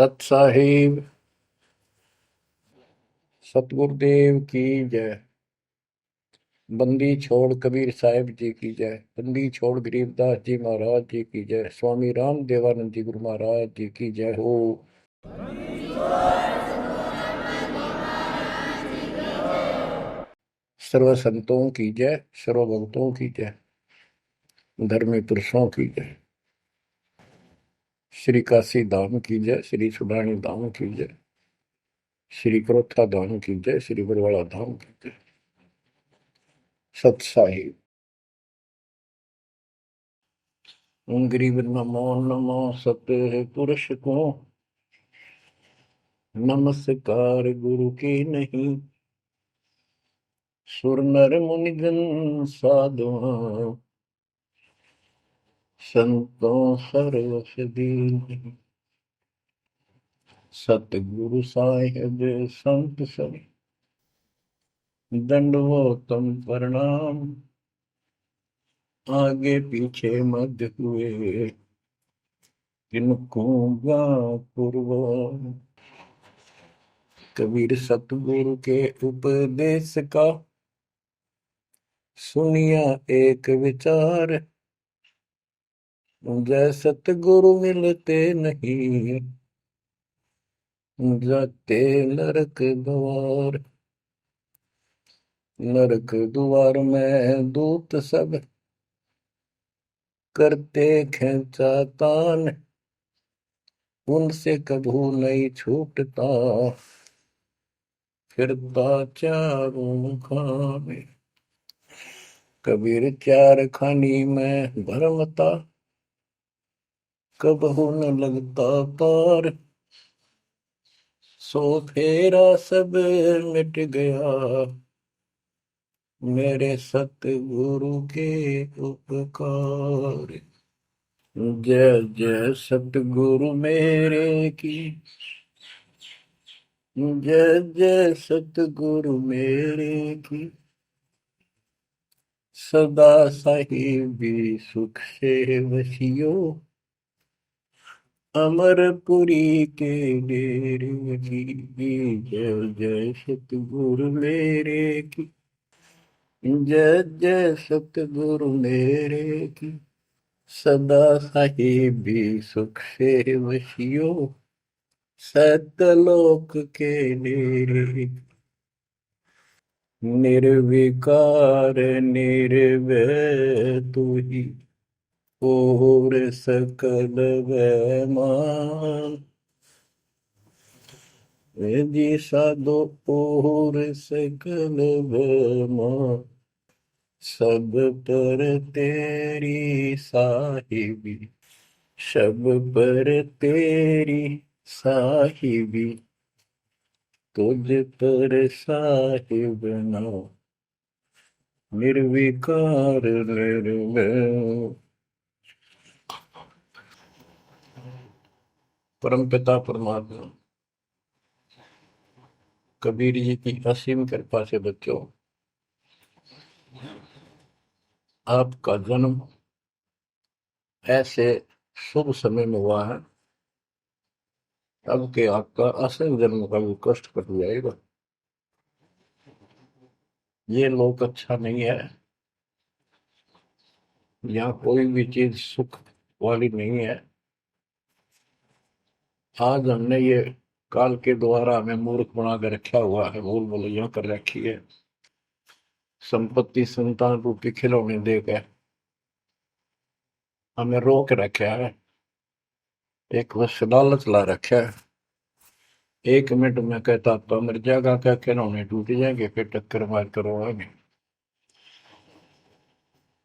सत साहिब सतगुरुदेव की जय। बंदी छोड़ कबीर साहिब जी की जय। बंदी छोड़ गरीबदास जी महाराज जी की जय। स्वामी राम देवानंद जी गुरु महाराज जी की जय हो। सर्व संतों की जय, सर्व भक्तों की जय, धर्मी पुरुषों की जय। श्री काशी धाम की जय, श्री सुडानी धाम की जय, श्री क्रोथा धाम की जय, श्री बरवाड़ा धाम की जय। सत साहिब गरीब नमो नमो सत पुरुष को, नमस्कार गुरु की नहीं। सुर नर मुनिजन साधुआ, संतों सर्वस दीन। सतगुरु साहिब संत सब, दंडवतम प्रणाम। आगे पीछे मध्य हुए, किनको पूर्व। कबीर सतगुरु के उपदेश का, सुनिया एक विचार। जय सतगुरु मिलते नहीं, जाते नरक द्वार। नरक द्वार में दूत सब, करते खेचा तान। उनसे कभू नहीं छूटता, फिरता चारों खाने। कबीर चार खानी में भरमता, कबहू न लगता पार। सो फेरा सब मिट गया, मेरे सतगुरु के उपकार। जय जय सतगुरु मेरे की, जय जय सतगुरु मेरे की। सदा साहिबी सुख से वसियो, अमरपुरी के डेरे की। जय जय सतगुरु मेरे की, जय जय सतगुरु मेरे की। सदा साहिबी सुख से वसियो, सतलोक के डेरे। निर्विकार निर्भय तू ही, और सकल वैमान। जी साधो और सकल वैमान। सब पर तेरी साहिबी, सब पर तेरी साहिबी। तुझ पर साहिब ना, निर्विकार निर्भय। परम पिता परमात्मा कबीर जी की असीम कृपा से बच्चों, आपका जन्म ऐसे शुभ समय में हुआ है, अब के आपका असल जन्म का भी कष्ट कट जाएगा। ये लोक अच्छा नहीं है, यहाँ कोई भी चीज सुख वाली नहीं है। आज हमने ये काल के द्वारा हमें मूर्ख बना कर रखा हुआ है, भूल भुलैया कर रखी है। संपत्ति संतान रूपी खिलौने देकर हमें रोक रखा है, एक बस लालच ला रखा है। 1 मिनट में कहता तो मर जाएगा, क्या खिलौने टूट जाएंगे, फिर टक्कर मार कर आएंगे।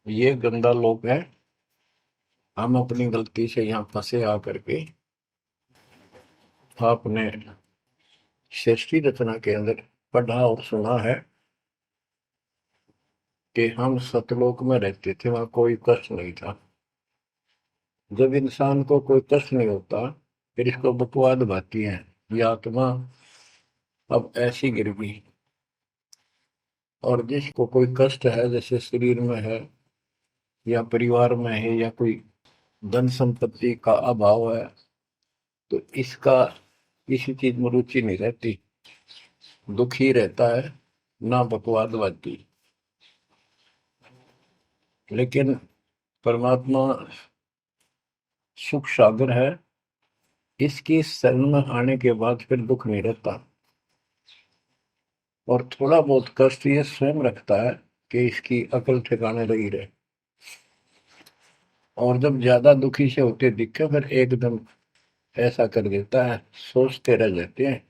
ये गंदा लोक है। हम अपनी गलती से यहाँ फंसे आकर के। आपने सृष्टि रचना के अंदर पढ़ा और सुना है कि हम सतलोक में रहते थे, वहां कोई कष्ट नहीं था। जब इंसान को कोई कष्ट नहीं होता, फिर इसको बकवाद भाती है, ये आत्मा अब ऐसी गिर गई। और जिसको कोई कष्ट है, जैसे शरीर में है या परिवार में है या कोई धन संपत्ति का अभाव है, तो इसका किसी चीज में रुचि नहीं रहती, दुखी रहता है, ना बकवाद बाती। लेकिन परमात्मा सुख सागर है, इसकी शरण में आने के बाद फिर दुख नहीं रहता। और थोड़ा बहुत कष्ट ये स्वयं रखता है कि इसकी अकल ठिकाने लगी रहे। और जब ज्यादा दुखी से होते दिखे फिर एकदम ऐसा कर देता है, सोचते रह जाते हैं,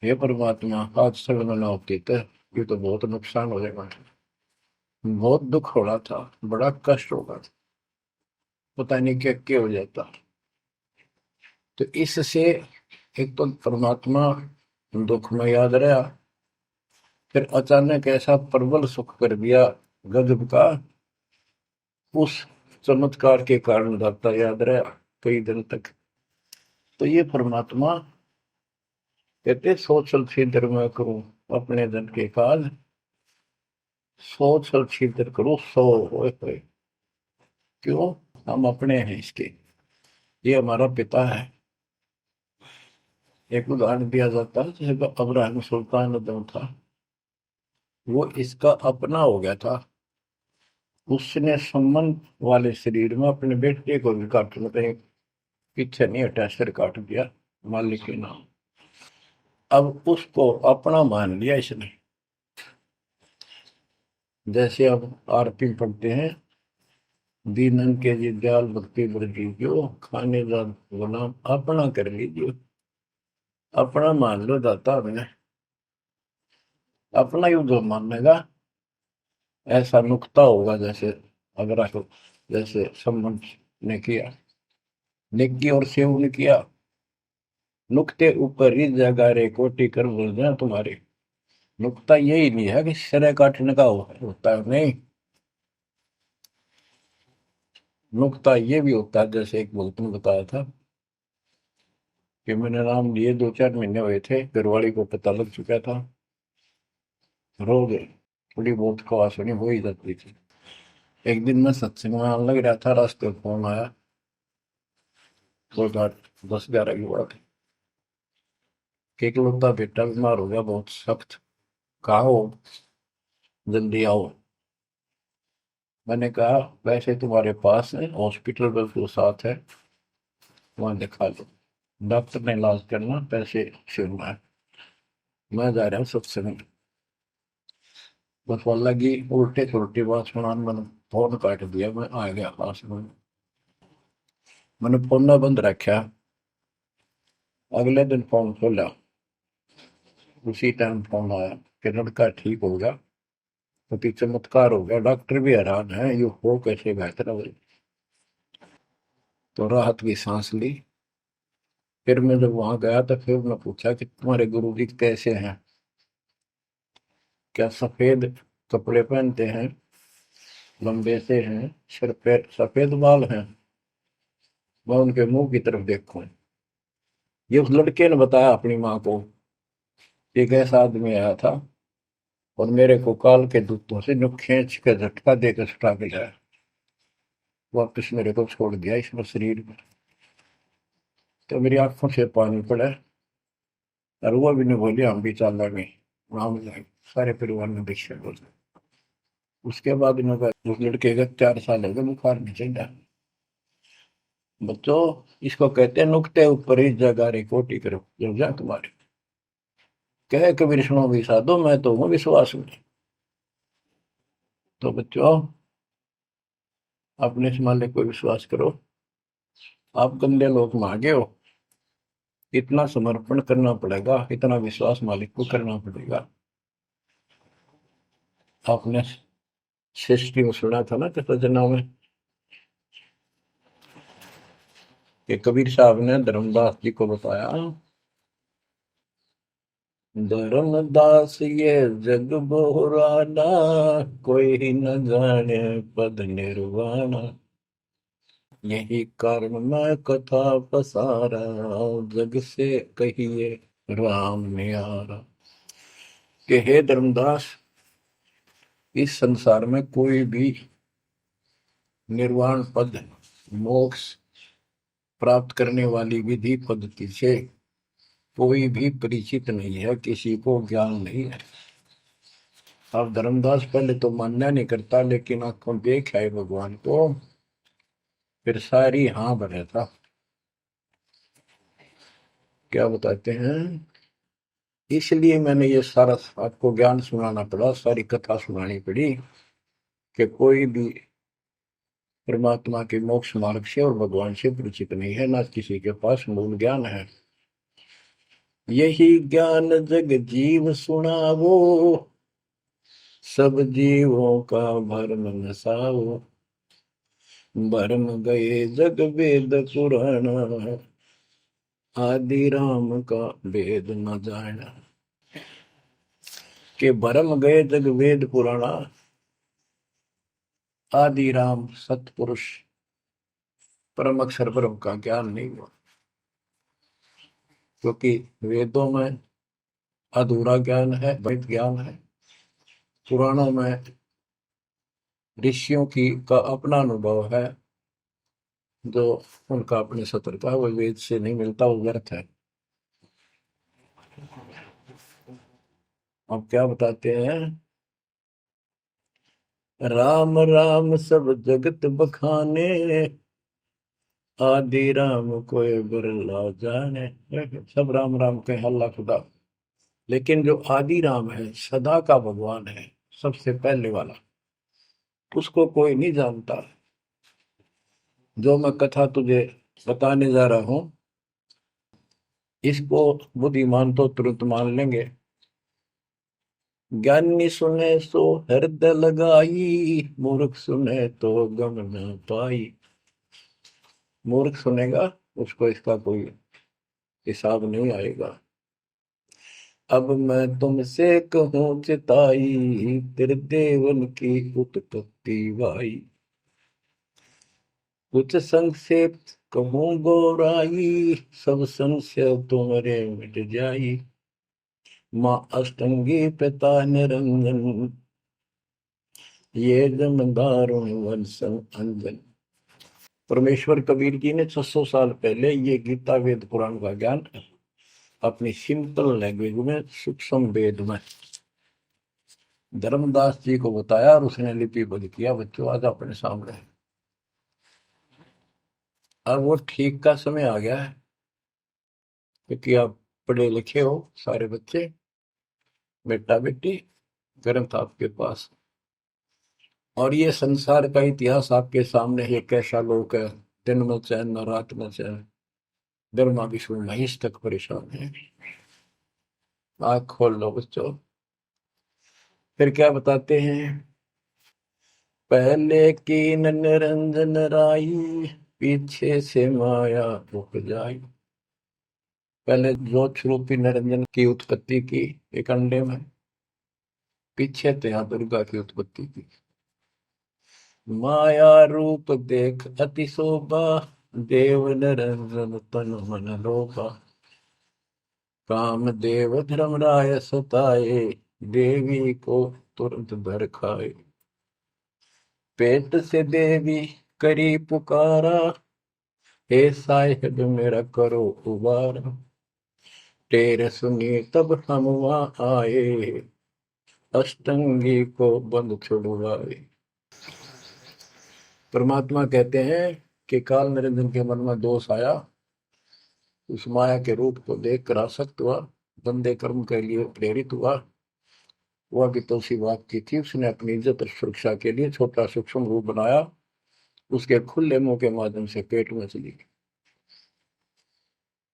हे परमात्मा आज शरण में ना होती तो ये तो बहुत नुकसान हो जाएगा, बहुत दुख हो रहा था, बड़ा कष्ट होगा, पता नहीं क्या क्या हो जाता। तो इससे एक तो परमात्मा दुख में याद रहा, फिर अचानक ऐसा प्रबल सुख कर दिया गजब का, उस चमत्कार के कारण दाता याद रहा कई दिन तक। तो ये परमात्मा कहते सोचल छिद्र में करूं अपने धन के काज, सोचल छिद्र करूं सो होए। क्यों? हम अपने हैं इसके, ये हमारा पिता है। एक उदाहरण दिया जाता है, जैसे अब्राहम सुल्तान अदम था, वो इसका अपना हो गया था। उसने संबंध वाले शरीर में अपने बेटे को भी काटने कहीं पीछे नहीं हटा, सिर काट दिया मालिक के नाम। अब उसको अपना मान लिया इसने। जैसे अब आरती पढ़ते हैं, दीनन के जी दयाल भक्ति वृद्धि जो खाने का गुलाम अपना कर लीजिए, अपना मान लो दाता मैंने, अपना ही जो मानेगा ऐसा नुकता होगा। जैसे अगर आपको जैसे संबंध ने किया, नेकी और सेव ने किया, नुक्ते ऊपर ही जगह रे कोटि कर बोल जाए तुम्हारे। नुकता यही नहीं है कि सिरे काटने का होता है, नहीं, नुकता ये भी होता है। जैसे एक भक्त ने बताया था कि मैंने नाम लिए 2-4 महीने हुए थे, घरवाली को पता लग चुका था, रो गए, थोड़ी बहुत खवास होनी हो ही जाती थी। एक दिन मैं सत्संग में आने लग रहा था, रास्ते में फोन आया, वो 10-11 की बात है, कि इकलौता बेटा बीमार हो गया बहुत सख्त, कहा हो, जल्दी आओ। मैंने कहा वैसे तुम्हारे पास है हॉस्पिटल बिल्कुल साथ है, वहां दिखा लो, डॉक्टर ने इलाज करना, पैसे शुरू है, मैं जा रहा हूँ सत्संग। बस वो लगी उल्टे सुलटी बात सुनाने, मैंने फोन काट दिया, मैं आ गया पास में, मैंने फोन ना बंद रखा। अगले दिन फोन खोला, उसी टाइम फोन आया कि लड़का ठीक हो गया, क्योंकि चमत्कार हो गया, डॉक्टर भी हैरान है ये हो कैसे बेहतर हो। तो राहत की सांस ली। फिर मैं जब वहां गया तो फिर मैं पूछा कि तुम्हारे गुरु जी कैसे हैं, क्या सफेद कपड़े पहनते हैं, लंबे से हैं, सिर पे सफेद बाल हैं। मैं उनके मुंह की तरफ देखूं, ये उस लड़के ने बताया अपनी माँ को, एक ऐसा आदमी आया था और मेरे को काल के दूतों से जो खींच के झटका देकर सुटा के लाया, वापिस मेरे को छोड़ दिया इसमें शरीर में। तो मेरी आंखों से पानी पड़ा, और वो भी नहीं बोली हम भी चल रहे, वहां जाए सारे परिवार ने दीक्षा बोल। उसके बाद इन्होंने उस लड़के का 4 साल हो गए बुखार नहीं चढ़ा। बच्चों, इसको कहते हैं नुक्ते ऊपर ही जगह रे कोटि करो जो जा तुम्हारे, कहे कबीर सुनो भी साधो मैं तो हूँ विश्वास में। तो बच्चों, अपने इस मालिक को विश्वास करो। आप गंदे लोग मांगे हो, इतना समर्पण करना पड़ेगा, इतना विश्वास मालिक को करना पड़ेगा। आपने सृष्टि में सुना था ना कि जना में कि कबीर साहब ने धर्मदास जी को बताया, धर्मदास ये जग बोराना, कोई न जाने पद निर्वाणा, यही कारण मैं कथा पसारा, जग से कहिए राम नियारा। कि हे धर्मदास, इस संसार में कोई भी निर्वाण पद, मोक्ष प्राप्त करने वाली विधि पद्धति से कोई भी परिचित नहीं है, किसी को ज्ञान नहीं है। अब धर्मदास पहले तो मानना नहीं करता, लेकिन आंखों देख आए भगवान को, फिर सारी हाँ भरे था। क्या बताते हैं, इसलिए मैंने ये सारा आपको ज्ञान सुनाना पड़ा, सारी कथा सुनानी पड़ी, कि कोई भी परमात्मा के मोक्ष मार्ग से और भगवान से परिचित नहीं है, ना किसी के पास मूल ज्ञान है। यही ज्ञान जग जीव सुनावो, सब जीवों का भरम नसाओ। भरम गए जग वेद पुराण, आदि राम का वेद न जाना। के भरम गए जग वेद पुराणा, आदि राम सतपुरुष परम अक्षर ब्रह्म का ज्ञान नहीं हुआ। क्योंकि वेदों में अधूरा ज्ञान है, वैध ज्ञान है। पुराणों में ऋषियों की का अपना अनुभव है, जो उनका अपने सत्र का, वो वेद से नहीं मिलता, वो व्यर्थ है। अब क्या बताते हैं, राम राम सब जगत बखाने, आदि राम कोई बिरला जाने। सब राम राम के अल्लाह खुदा, लेकिन जो आदि राम है, सदा का भगवान है, सबसे पहले वाला, उसको कोई नहीं जानता। जो मैं कथा तुझे बताने जा रहा हूं, इसको बुद्धिमान तो तुरंत मान लेंगे। ज्ञानी सुने सो हृदय लगाई, मूर्ख सुने तो गम न पाई। मूर्ख सुनेगा, उसको इसका कोई हिसाब नहीं आएगा। अब मैं तुमसे कहूँ चिताई, तेरे देवन की उत्पत्ति वाई। कुछ संक्षेप कहूँ गौराई, सब संशय तुम्हारे मिट जाई। माँ अष्टंगी पिता निरंजन, ये जमदारों वंशन अंजन। परमेश्वर कबीर जी ने 600 साल पहले ये गीता वेद पुराण का ज्ञान अपनी सिंपल लैंग्वेज में, सूक्ष्म वेद में धर्मदास जी को बताया, और उसने लिपिबद्ध किया। बच्चों आज अपने सामने है। अब वो ठीक का समय आ गया है, क्योंकि आप पढ़े लिखे हो सारे बच्चे, बेटा बेटी, ग्रंथ आपके पास, और ये संसार का इतिहास आपके सामने है। कैसा लोग है, दिन में चैन न रात में चैन, ब्रह्मा विष्णु महेश तक परेशान है। आँख खोल लो बच्चों। फिर क्या बताते हैं, पहले की निरंजन राई, पीछे से माया उपजाई। पहले ज्योत रूपी निरंजन की उत्पत्ति की एक अंडे में, पीछे थे यहाँ दुर्गा की उत्पत्ति की। माया रूप देख अति शोभा, देव निरंजन तन मन लोभा। काम देव धर्मराय सताए, देवी को तुरंत भर खाए। पेट से देवी करी पुकारा, हे साहिब मेरा करो उबारा। टेर सुनी तब हम वहां आए, अष्टंगी को बंद छुड़वाए। परमात्मा कहते हैं कि काल निरंजन के मन में दोष आया, उस माया के रूप को देख कर आसक्त हुआ, बंदे कर्म के लिए प्रेरित हुआ। वह भी तो उसी बात की थी, उसने अपनी इज्जत और सुरक्षा के लिए छोटा सूक्ष्म रूप बनाया, उसके खुले मुंह के माध्यम से पेट में चली गई।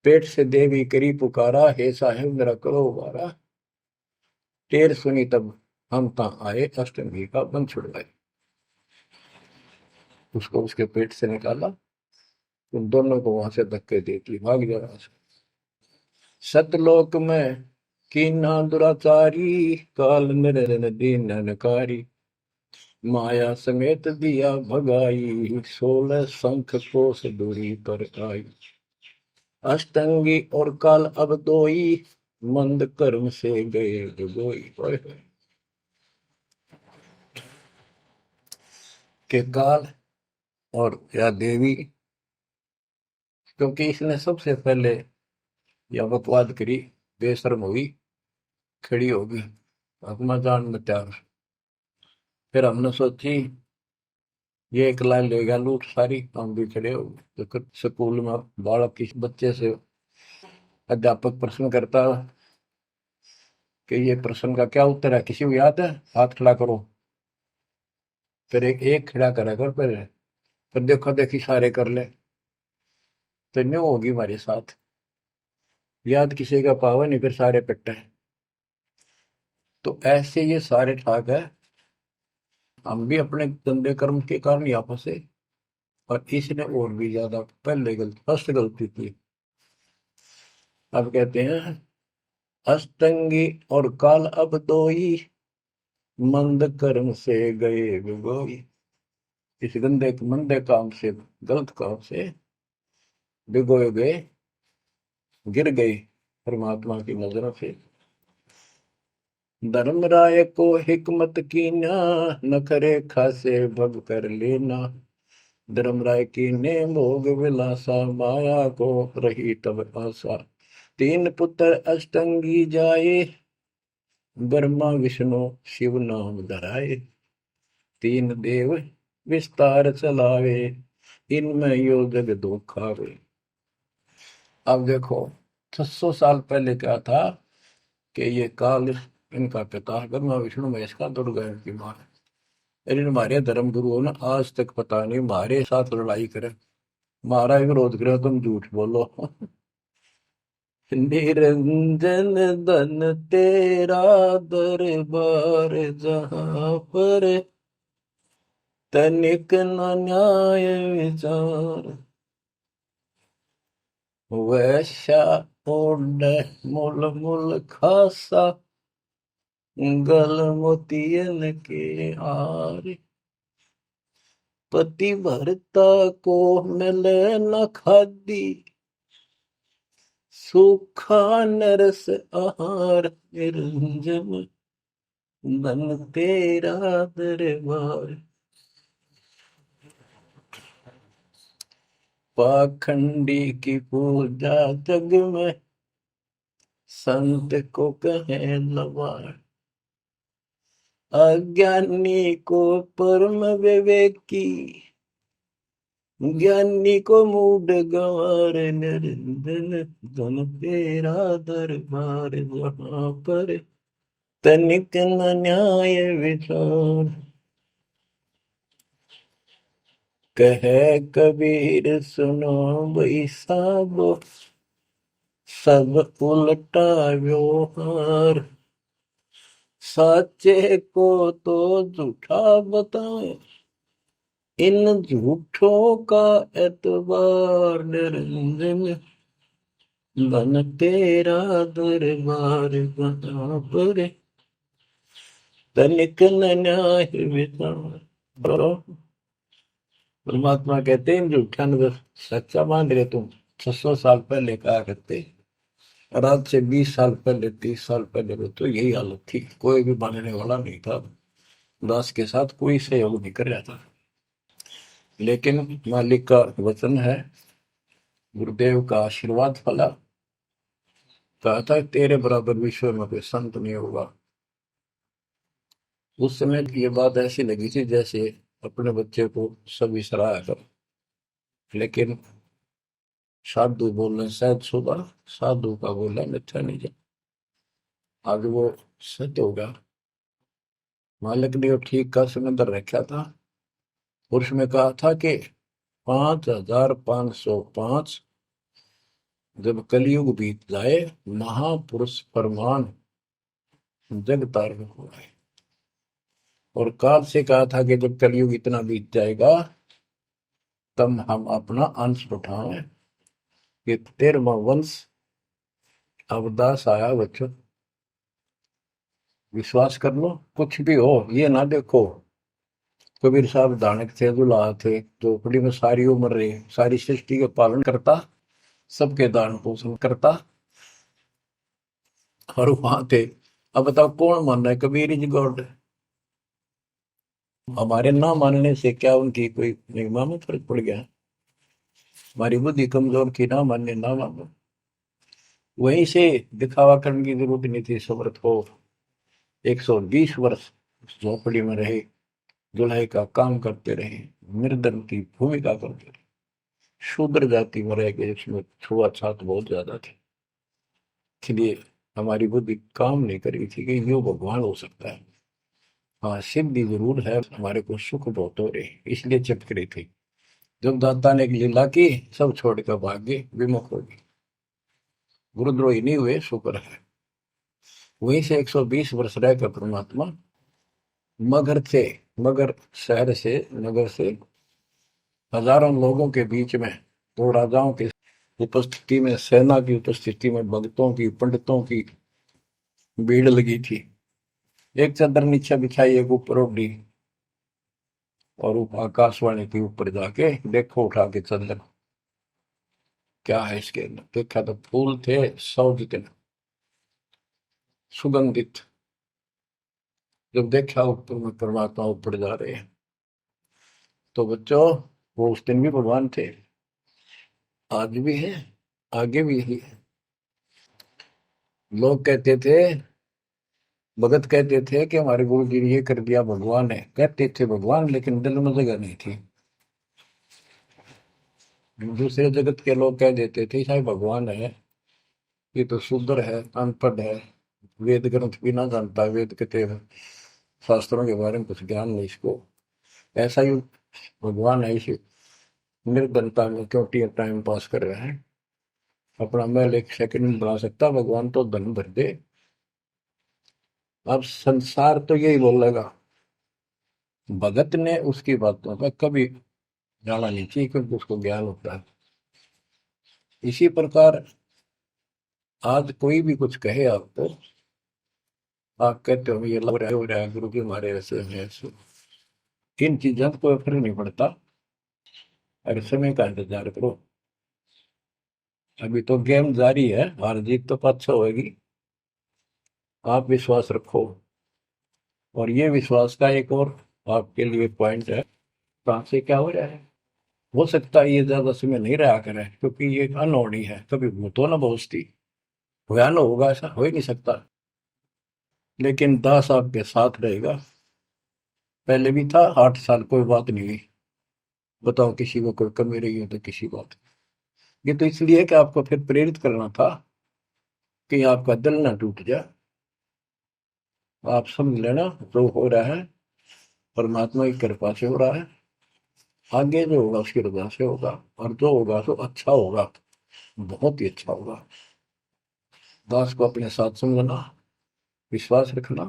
पेट से देवी करी पुकारा, हे साहेब मेरा करो उबारा। टेर सुनी तब हम ता आए, अष्टमी का बंध छुड़वाए। उसको उसके पेट से निकाला, उन दोनों को वहां से धक्के देती भाग जा रहा। सतलोक में कीना दुराचारी, काल निरंजन दीन नकारी। माया समेत दिया भगाई, 16 शंख कोस दूरी पर आई। अष्टंगी और काल अब दोई, मंद कर्म से गए डुबोई। के काल और या देवी, क्योंकि इसने सबसे पहले या बकवाद करी, बेशर्म हुई, खड़ी होगी, हकमा जान में त्यार। फिर हमने सोची ये एक लाइन लेगा लूट सारी, हम भी खड़े हो गए। तो फिर स्कूल में बालक किसी बच्चे से अध्यापक प्रश्न करता कि ये प्रश्न का क्या उत्तर है, किसी को याद है, हाथ खड़ा करो। फिर एक एक खड़ा करा कर, फिर देखो देखी सारे कर ले, तो न्यू होगी हमारे साथ। याद किसी का पावा नहीं, फिर सारे पिट्टे। तो ऐसे ये सारे ठाक है, हम भी अपने गंदे कर्म के कारण यहाँ फंसे, और इसने और भी ज्यादा पहले गलती, फर्स्ट गलती की। अब कहते हैं अष्टंगी और काल अब दो ही, मंद कर्म से गए बिगोई। इस गंदे मंदे काम से, गलत काम से भिगोए गए, गिर गए परमात्मा की नजरों से। धर्मराय को हिकमत की ना, नखरे खासे भग कर लेना। धर्मराय की ने भोग विलासा, माया को रही तब आशा। तीन पुत्र अष्टंगी जाए, ब्रह्मा विष्णु शिव नाम धराए। तीन देव विस्तार चलावे, इनमें यो जग दो खावे। अब देखो 600 साल पहले क्या था कि ये काल इनका पिता ब्रह्मा विष्णु महेश का दुर्गा की मां है। लेकिन हमारे धर्म गुरुओं ने आज तक पता नहीं हमारे साथ लड़ाई करे, हमारा विरोध करे, तुम झूठ बोलो। निरंजन धन तेरा दरबार, जहां पर तनिक न न्याय विचार। वैश्या ओढ़ मूल मूल खासा, गल मोतियन के हार। पति भरता को मिले न खादी, सूखा नरस आहार। निरंजन धन तेरा दरबार। पाखंडी की पूजा जग में, संत को कहे लवार। अज्ञानी को परम विवेकी, ज्ञानी को मूड गंवार। निरंजन धन तेरा दरबार, जहां पर तनिक न न्याय विचार। कहे कबीर सुनो भाई साबो, सब उल्टा व्यवहार। साचे को तो झूठा बताए, इन झूठों का एतबार। निरंजन धन तेरा दरबार, जहां पर तनिक न न्याय विचार। परमात्मा कहते हैं झूठा न सच्चा मान रहे तुम। 600 साल पहले कहा करते, और आज से 20 साल पहले 30 साल पहले तो यही हालत थी, कोई भी मानने वाला नहीं था, दास के साथ कोई सहयोग नहीं कर रहा था। लेकिन मालिक का वचन है, गुरुदेव का आशीर्वाद फला, कहा था तेरे बराबर विश्व में कोई संत नहीं होगा। उस समय ये बात ऐसी लगी थी जैसे अपने बच्चे को सभी सराहा कर। लेकिन साधु बोलने शायद सुबह, साधु का बोलना मिथ्या नहीं जा। आज वो सत्य होगा। मालिक ने ठीक का समंदर रखा था, और उसमें कहा था कि 5505 जब कलयुग बीत जाए, महापुरुष फरमान जग तारण हो गए। और काल से कहा था कि जब कलयुग इतना बीत जाएगा, तब हम अपना अंश उठाएं। कि 13वां वंश अवदास आया बच्चों, विश्वास कर लो। कुछ भी हो ये ना देखो, कबीर साहब दानक थे, दुल्हा थे, झोपड़ी में सारी उम्र रहे, सारी सृष्टि का पालन करता, सबके दान पोषण करता, और वहां थे। अब बताओ कौन मान रहा है कबीर इज गॉड? हमारे ना मानने से क्या उनकी कोई महिमा में फर्क पड़ गया? हमारी बुद्धि कमजोर की, ना माने ना मानो। वहीं से दिखावा करने की जरूरत नहीं थी। समर्थ को 120 वर्ष उस झोपड़ी में रहे, दुल्हे का काम करते रहे, निर्धन की भूमिका करते रहे, शूद्र जाति में रह गए, इसमें छुआछात बहुत ज्यादा थी। इसलिए हमारी बुद्धि काम नहीं कर रही थी कि यूं भगवान हो सकता है। हाँ, सिद्धि जरूर है, हमारे को सुख बहुत हो रहे, इसलिए चिपक रही थी। जब दाता ने एक लीला की, सब छोड़ कर भाग गए, विमुख हो गए, गुरुद्रोही नहीं हुए, शुक्र है। वहीं से 120 वर्ष रहकर परमात्मा मगर से, मगर शहर से, नगर से हजारों लोगों के बीच में, दो राजाओं की उपस्थिति में, सेना की उपस्थिति में, भक्तों की, पंडितों की भीड़ लगी थी। एक चादर नीचे बिछाई, एक ऊपर ओढ़ी, और आकाशवाणी के ऊपर जाके देखो उठा के चादर, क्या है इसके अंदर। देखा तो फूल थे 100 जितने, सुगंधित। जब देखा ऊपर में परमात्मा ऊपर जा रहे हैं, तो बच्चों वो उस दिन भी भगवान थे, आज भी है, आगे भी है। लोग कहते थे, भगत कहते थे कि हमारे गुरु जी ने ये कर दिया, भगवान है। कहते थे भगवान, लेकिन दिल में जगह नहीं थी। दूसरे जगत के लोग कह देते थे शायद भगवान है, ये तो शूद्र है, अनपढ़ है, वेद ग्रंथ भी ना जानता, वेद के शास्त्रों के बारे में कुछ ज्ञान नहीं इसको, ऐसा ही भगवान है, इसी निर्धनता में क्यों टाइम पास कर रहे हैं, अपना महल एक सेकंड में बना सकता, भगवान तो धन भर दे। अब संसार तो यही बोलेगा, भगत ने उसकी बातों का कभी जाना नहीं चाहिए, क्योंकि उसको ज्ञान होता है। इसी प्रकार आज कोई भी कुछ कहे आपको, आप कहते हो ये हो रहा है, गुरु जी हमारे ऐसे हैं ऐसे, इन चीजों को कोई फर्क नहीं पड़ता। अरे समय का इंतजार करो, अभी तो गेम जारी है, हार जीत तो पाछो होगी। आप विश्वास रखो। और ये विश्वास का एक और आपके लिए पॉइंट है, कहाँ से क्या हो रहा है। हो सकता है ये ज्यादा समय नहीं रहा करे, क्योंकि ये अनहोनी है, कभी भूतो ना भविष्य, होया ना होगा, ऐसा हो ही नहीं सकता। लेकिन दास आपके साथ रहेगा, पहले भी था, 8 साल कोई बात नहीं हुई। बताओ किसी को कोई कमी रही हो तो किसी बात। ये तो इसलिए कि आपको फिर प्रेरित करना था, कि आपका दिल ना टूट जाए। आप समझ लेना, जो हो रहा है परमात्मा की कृपा से हो रहा है, आगे जो होगा उसकी रजा से होगा, और जो होगा तो अच्छा होगा, बहुत ही अच्छा होगा। दास को अपने साथ समझना, विश्वास रखना।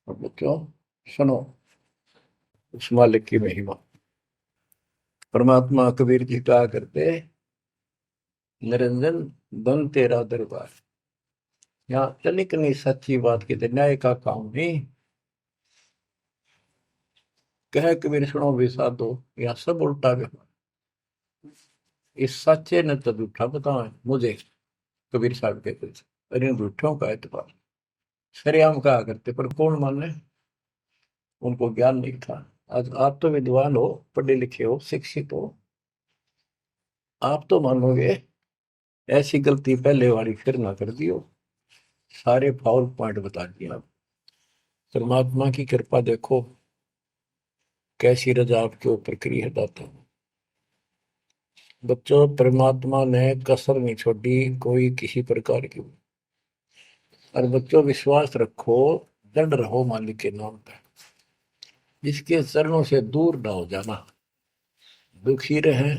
और बच्चों सुनो, उस मालिक की महिमा। परमात्मा कबीर जी कहा करते, निरंजन धन तेरा दरबार। यहाँ तनिक नहीं सच्ची बात की न्याय का काम नहीं। कह कबीर सुनो भी साधो, यहाँ सब उल्टा व्यवहार। इस सच्चे ने तो झूठा बताओ मुझे, कबीर साहब कहते थे, अरे इन झूठों का एतबार। सरेआम कहा करते, पर कौन माने, उनको ज्ञान नहीं था। आज आप तो विद्वान हो, पढ़े लिखे हो, शिक्षित हो, आप तो मानोगे ऐसी गलती पहले वाली फिर ना कर दियो। सारे फाउल पॉइंट बता दिए आप। परमात्मा की कृपा देखो कैसी रजा आपके ऊपर करी है दाता। बच्चों परमात्मा ने कसर नहीं छोड़ी कोई किसी प्रकार की। और बच्चों विश्वास रखो, दृढ़ रहो मालिक के नाम पे, इसके चरणों से दूर ना हो जाना। दुखी रहे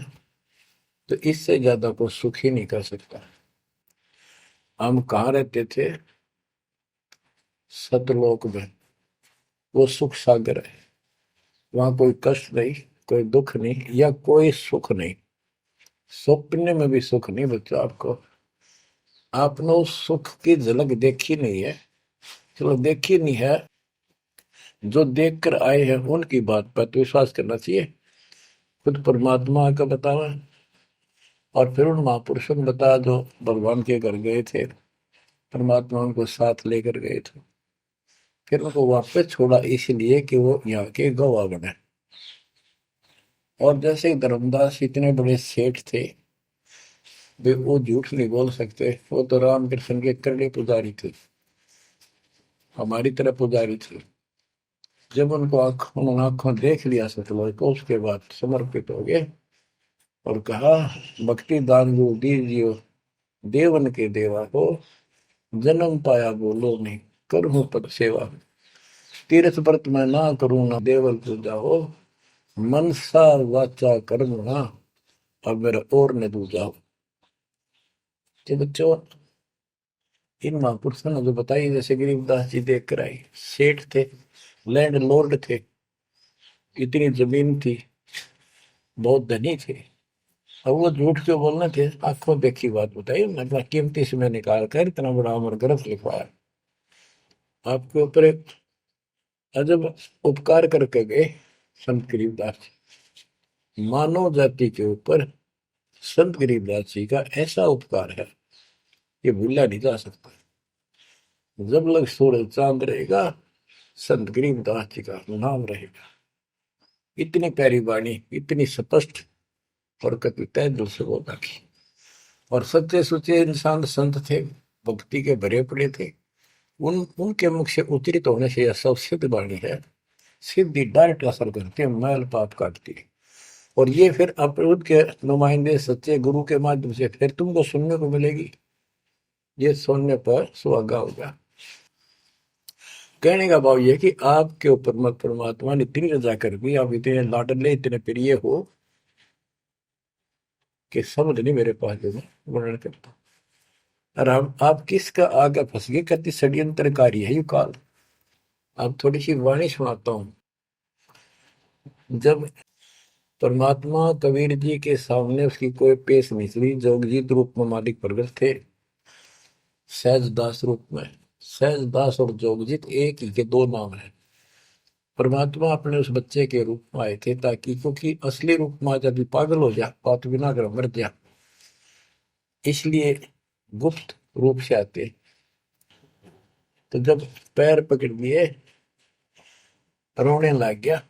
तो इससे ज्यादा को सुखी नहीं कर सकता। हम कहाँ रहते थे, सतलोक में, वो सुख सागर है। वहां कोई कष्ट नहीं, कोई दुख नहीं, या कोई सुख नहीं। स्वप्न में भी सुख नहीं बच्चों आपको। आपने उस सुख की झलक देखी नहीं है, चलो देखी नहीं है, जो देख कर आए हैं उनकी बात पर तो विश्वास करना चाहिए। खुद परमात्मा का बतावा, और फिर उन महापुरुषों ने बताया जो भगवान के घर गए थे, परमात्मा उनको साथ लेकर गए थे, फिर उनको वापस छोड़ा इसलिए कि वो यहाँ के गवाह बने। और जैसे धर्मदास इतने बड़े सेठ थे, वे वो झूठ नहीं बोल सकते, वो तो रामकृष्ण के करड़े पुजारी थे, हमारी तरह पुजारी थे। जब उनको उन्होंने आंखों देख लिया सतलोक को, उसके बाद समर्पित हो गए और कहा, भक्ति दान जो दीजियो देवन के देवा को, जन्म पाया बोलो नहीं करूं पद सेवा, तीर्थ व्रत मैं ना करूं ना देवल पूजा हो, मनसा वाचा कर्म ना अब मेरा और न दूजा हो। ये बच्चों, इन महापुरुषों ने जो बताई, जैसे गरीबदास जी देख कर आई, सेठ थे, लैंड लॉर्ड थे, इतनी जमीन थी, बहुत धनी थे। अब वो झूठ क्यों बोलना थे, आंखों देखी बात बताई, मतलब कीमती से मैं निकाल कर इतना बड़ा अमर ग्रंथ लिखवाया। आपके ऊपर एक अजब उपकार करके गए संत गरीबदास जी। मानव जाति के ऊपर संत गरीबदास जी का ऐसा उपकार है, ये भूला नहीं जा सकता। जब लग सूरज चांद रहेगा, संत गरीबदास जी का नाम रहेगा। इतनी प्यारी वाणी, इतनी स्पष्ट और कति तय दिल से बोला की। और सच्चे सुचे इंसान संत थे, भक्ति के भरे पड़े थे। उनके मुख से उच्चरित होने से यह सब सिद्ध वाणी है, सिद्धि डायरेक्ट असर करती है, मैल पाप काटती है। और ये फिर अप्रभुत के नुमाइंदे सच्चे गुरु के माध्यम से फिर तुमको सुनने को मिलेगी। ये सुनने पर सुहागा होगा। कहने का भाव ये कि आपके ऊपर मत परमात्मा ने इतनी रजा कर दी, आप इतने लाडले इतने प्रिय हो कि समझ नहीं मेरे पास जो मैं वर्णन करता। और आप किसका आगे फंस गए, कति षड्यंत्रकारी है ये काल। आप थोड़ी सी वाणी सुनाता हूं। जब परमात्मा कबीर जी के सामने उसकी कोई पेश नहीं चली, जोगजीत रूप में मालिक प्रगट थे, सहजदास रूप में। सहजदास और जोगजीत एक ही के दो नाम है। परमात्मा अपने उस बच्चे के रूप में आए थे, ताकि क्योंकि असली रूप में जब पागल हो जा, बात बिना कर मर जा, इसलिए गुप्त रूप से आते। तो जब पैर पकड़ लिए, रोने लग गया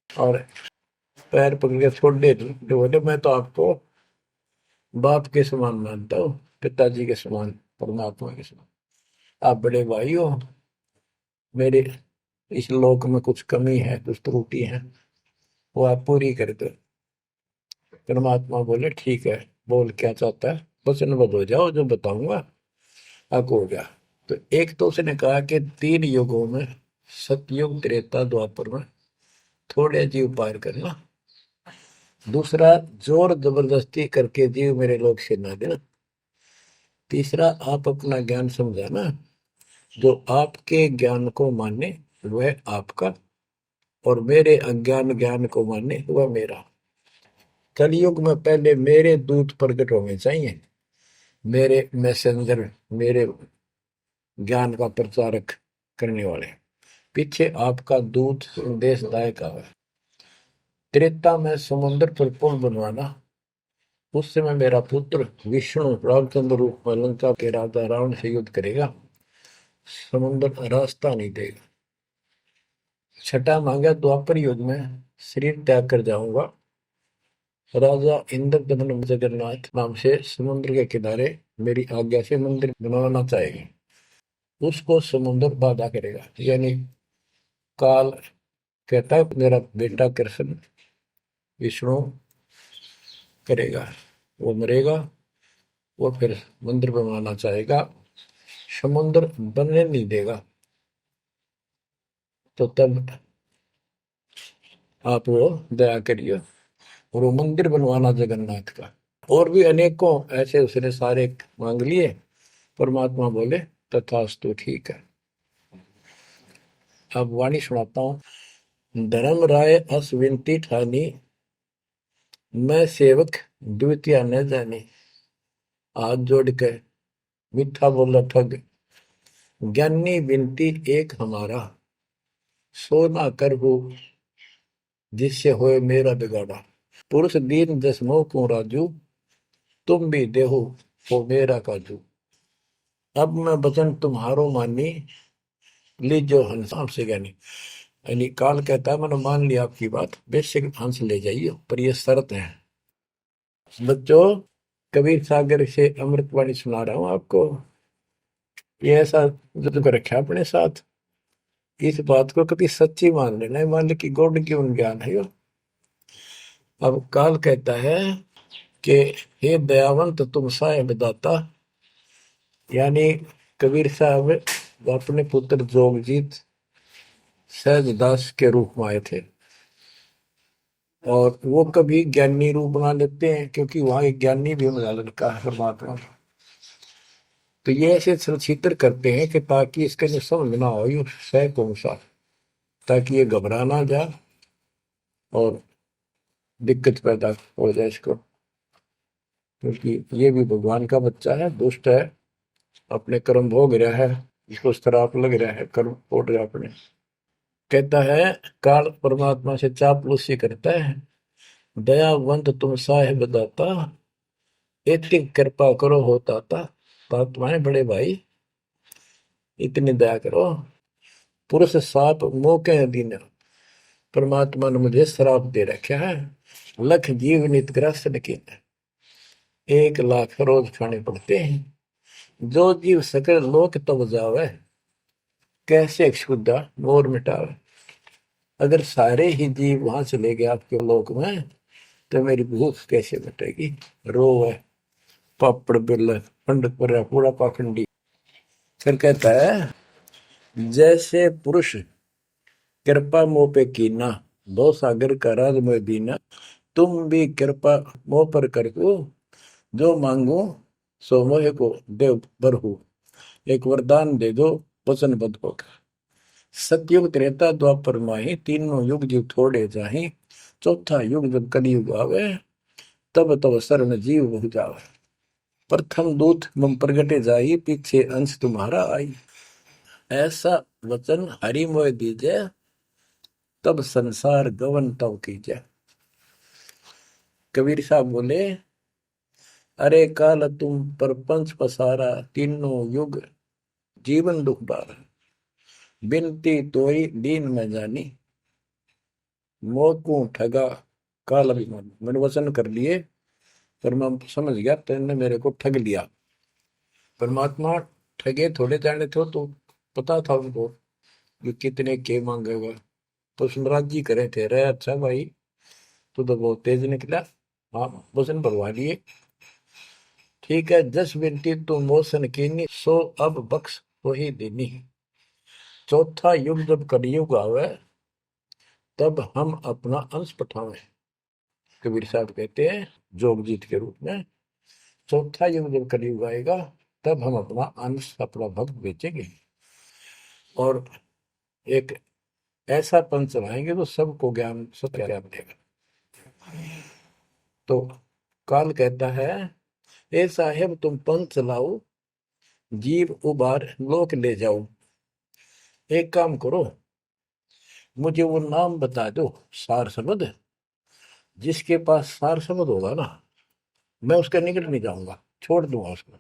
और पैर पकड़ के छोड़ दे, बोले मैं तो आपको बाप के समान मानता हूँ, पिताजी के समान, परमात्मा के समान। आप बड़े भाई हो, मेरे इस लोक में कुछ कमी है, कुछ त्रुटि है, वो आप पूरी कर दो। परमात्मा बोले ठीक है, बोल क्या चाहता है, वचनबद्ध हो जाओ, जो बताऊंगा आपको हो गया। तो एक तो उसने कहा कि 3 युगों में, सतयुग त्रेता द्वापर में थोड़े जीव पार करना। दूसरा, जोर जबरदस्ती करके जीव मेरे लोग से ना देना। तीसरा, आप अपना ज्ञान समझाना, जो आपके ज्ञान को माने वह आपका, और मेरे अज्ञान ज्ञान को माने वह मेरा। कलयुग में पहले मेरे दूत प्रकट होने चाहिए, मेरे मैसेंजर, मेरे ज्ञान का प्रचारक करने वाले। पीछे आपका दूत संदेशदायक आवे। त्रेता में समुद्र पर पुल बनवाना। उस समय मेरा पुत्र विष्णु रामचंद्र रूप में लंका के राजा रावण से युद्ध करेगा, समुद्र रास्ता नहीं देगा। छठा मांगा, द्वापर युग में शरीर त्याग कर जाऊंगा, राजा इंद्रदमन जगन्नाथ नाम से समुद्र के किनारे मेरी आज्ञा से मंदिर बनवाना चाहेगा। उसको समुद्र बाधा करेगा, यानी काल कहता है मेरा बेटा कृष्ण विष्णु करेगा, वो मरेगा, वो फिर मंदिर बनवाना चाहेगा, समुद्र बनने नहीं देगा। तो तब आप वो दया करिए और वो मंदिर बनवाना जगन्नाथ का। और भी अनेकों ऐसे उसने सारे मांग लिए। परमात्मा बोले तथास्तु, ठीक है। अब वाणी सुनाता हूं। धर्म राय अस विनती ठानी, मैं सेवक द्वितीय न जानी, हाथ जोड़ के मीठा बोला ठग, ज्ञानी विनती एक हमारा, सो ना कर हो जिससे होए मेरा बिगाड़ा। पुरुष दीन जस मोह को राजू, तुम भी देहो हो मेरा काजू। अब मैं वचन तुम्हारो मानी, लीजो हंस से ज्ञानी। यानी काल कहता है मैंने मान लिया आपकी बात, बेशक हंस ले जाइए, पर ये शर्त है। बच्चों, कबीर सागर से अमृतवाणी सुना रहा हूं आपको। ये ऐसा जुद कर रखा अपने साथ, इस बात को कभी सच्ची मान लेना, मान ले कि गॉड की उन ज्ञान है यो। अब काल कहता है कि हे दयावंत तुम साहेब दाता, यानी कबीर साहब अपने पुत्र जोगजीत सहजदास के रूप में आए थे, और वो कभी ज्ञानी रूप बना लेते हैं क्योंकि वहां एक ज्ञानी भी बना लड़का है परमात्मा। तो ये ऐसे चित्र करते हैं कि ताकि इसके लिए समझ ना हो ये सह कौन सा, ताकि ये घबरा ना जाए और दिक्कत पैदा हो जाए इसको, क्योंकि ये भी भगवान का बच्चा है, दुष्ट है, अपने कर्म भोग रहा है, इसको श्राप लग रहा है, कर्म फोड़ रहा अपने। कहता है काल परमात्मा से चापलूसी करता है, दयावंत तुम साहेब दाता, इतनी कृपा करो हो ताता। तात माने बड़े भाई, इतनी दया करो। पुरुष साप मोह के अधीन, परमात्मा ने मुझे श्राप दे रखा है, लख जीव नित ग्रस्त लेकिन 1 लाख रोज खाने पड़ते हैं। जो जीव सकल लोक तब जावे, कैसे क्षुदा मोर मिटावे। अगर सारे ही जीव वहां चले गए आपके लोक में, तो मेरी भूख कैसे मिटेगी। रोवे पापड़ बिल पंडित पर पूरा पाखंडी। फिर कहता है जैसे पुरुष कृपा मोह पे कीना, दो सागर का राज में दीना, तुम भी कृपा मोह पर करको, जो मांगो सो मोह को देव बरहु। एक वरदान दे दो वचनबद्ध होकर। सतयुग त्रेता द्वापर माही, तीनों युग जीव थोड़े जाही, चौथा युग जब कलयुग आवे, तब तब शरण जीव बहु जावे। प्रथम दूत मम प्रगटे जाई, पीछे अंश तुम्हारा आई। ऐसा वचन हरि मोह दीजे, तब संसार गवन तब कीजे। कबीर साहब बोले अरे काल तुम परपंच पसारा, तीनों युग जीवन दुख बारा। बिनती तोई दीन में जानी, मोह ठगा काल अभिमानी। मैंने वचन कर लिए पर मैं समझ गया तेने मेरे को ठग लिया। परमात्मा ठगे थोड़े जाने थे, तो पता था उनको कि कितने के मांगेगा, तो सुनराज करे थे। रे अच्छा भाई, तू तो बहुत तेज निकला, हाँ वचन भरवा लिए, ठीक है। जस बिनती तू मोसन कीनी, सो अब बख्श वही देनी। चौथा युग जब कलयुग आवे, तब हम अपना अंश पठावे। कबीर साहब कहते हैं जोगजीत के रूप में, चौथा युग जब कलयुग आएगा, तब हम अपना अंश अपना भक्त बेचेंगे और एक ऐसा पंच चलाएंगे तो सबको ज्ञान सत्य ज्ञान देगा। तो काल कहता है ए साहेब तुम पंथ चलाओ, जीव उबार लोक ले जाओ। एक काम करो, मुझे वो नाम बता दो सार शब्द, जिसके पास सार शब्द होगा ना, मैं उसके निकट नहीं जाऊंगा, छोड़ दूंगा उसको।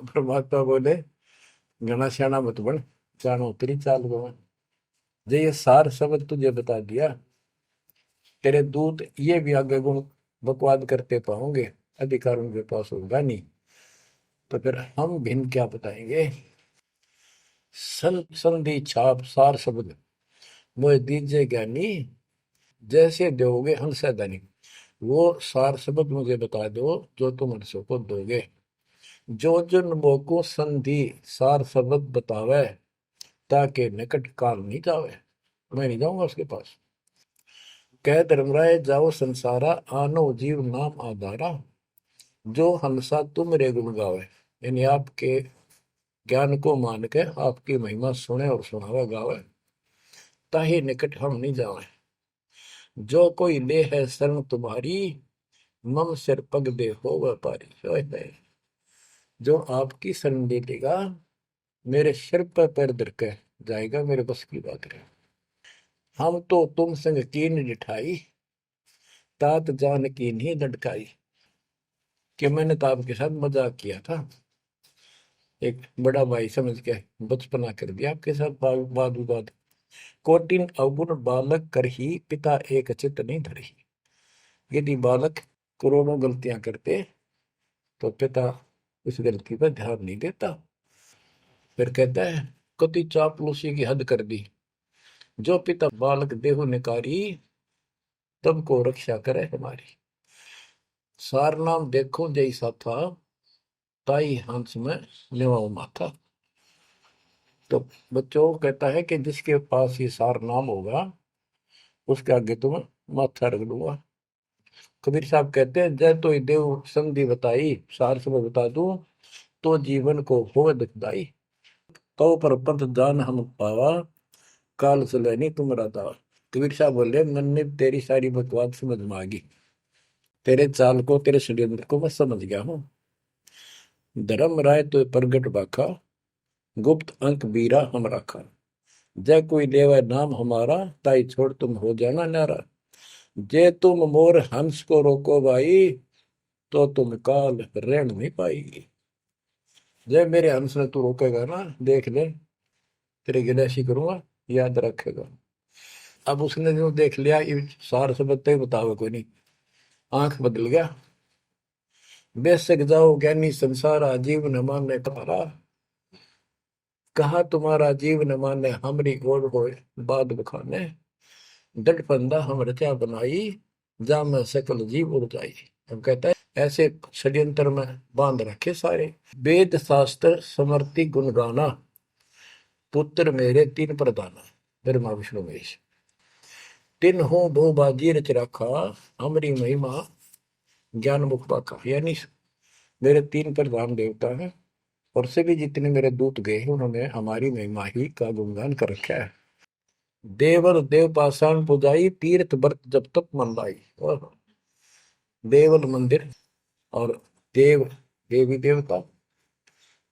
परमात्मा बोले घना श्याणा मत बन, जानो तेरी चाल गवन। जो ये सार शब्द तुझे बता दिया, तेरे दूत ये भी आगे गुण बकवाद करते पाओगे, अधिकार उनके पास होगा नहीं, तो फिर हम भिन्न क्या बताएंगे। संधि छाप सार शब्द मोह दीजिए ज्ञानी, जैसे दोगे हंस धनी। वो सार शब्द मुझे बता दो जो तुम हंसों को दोगे। जो जन मोको संधि सार शब्द बतावे, ताकि निकट काल नहीं जावे, मैं नहीं जाऊंगा उसके पास। कह धर्मराय जाओ संसारा, आनो जीव नाम आधारा। जो हंसा तुम रे गुण गावे, यानी आपके ज्ञान को मान के आपकी महिमा सुने और सुनावे गावे, ताही निकट हम नहीं जावे। जो कोई ले है शरण तुम्हारी, मम सिर पग दे हो व्यापारी। जो आपकी शरण ले लेगा, मेरे सिर पर पैर धर के जाएगा, मेरे बस की बात है। हम तो तुम संग कीन जिठाई, तात जान की नहीं लटकाई। कि मैंने तो आपके साथ मजाक किया था, एक बड़ा भाई समझ के बचपना कर दिया आपके साथ, वाद विवाद। कोटिन अवगुण बालक कर ही, पिता एक चित नहीं धरही। यदि बालक करोड़ों गलतियां करते, तो पिता इस गलती पर ध्यान नहीं देता। फिर कहता है कति चापलूसी की हद कर दी, जो पिता बालक देहु निकारी, तब को रक्षा करे हमारी। सार नाम देखो जैसा था, ताई हंस में निवाओ माथा। तो बच्चों कहता है कि जिसके पास ये सार नाम होगा उसके आगे तुम माथा रख दूंगा। कबीर साहब कहते हैं जय तो देव संधि बताई, सार सब बता दूं तो जीवन को होवे दुखदाई। तो पर पंथ जान हम पावा, काल चले नहीं तुम्हारा दावा। कबीर साहब बोले मन ने तेरी सारी बकवास समझ में आ गई, तेरे चाल को तेरे षड्यंत्र को मैं समझ गया हूँ। धर्म राय तो प्रगट बाखा, गुप्त अंक बीरा हम राखा। जय कोई लेवा नाम हमारा, ताई छोड़ तुम हो जाना नारा। जे तुम मोर हंस को रोको भाई, तो तुम काल रहन नहीं पाएगी। जय मेरे हंस ने तू रोकेगा ना, देख ले तेरी गिलासी करूंगा, याद रखेगा। अब उसने जो देख लिया सार से बत्ते बतावे कोई नहीं, आंख बदल गया। बेशक जाओ ज्ञानी संसार, जीव न माने तुम्हारा। कहा तुम्हारा जीव न माने, हमरी गोड़ हो बाद बखाने। डट फंदा हम रचा बनाई, जा में सकल जीव उड़ जाई। हम कहता है ऐसे षड्यंत्र में बांध रखे सारे। वेद शास्त्र समर्ति गुण गाना, पुत्र मेरे तीन प्रधाना। ब्रह्मा विष्णु महेश तीन हो भो बाजी रच रखा, हमारी महिमा ज्ञान मुख पाखा। यानी मेरे तीन प्रधान देवता हैं और सभी जितने मेरे दूत गए हैं उन्होंने हमारी महिमा ही का गुणगान कर रखा है। देवर देव पाषाण पुजाई, तीर्थ व्रत जब तक मन लाई। और देवल मंदिर और देव देवी देवता,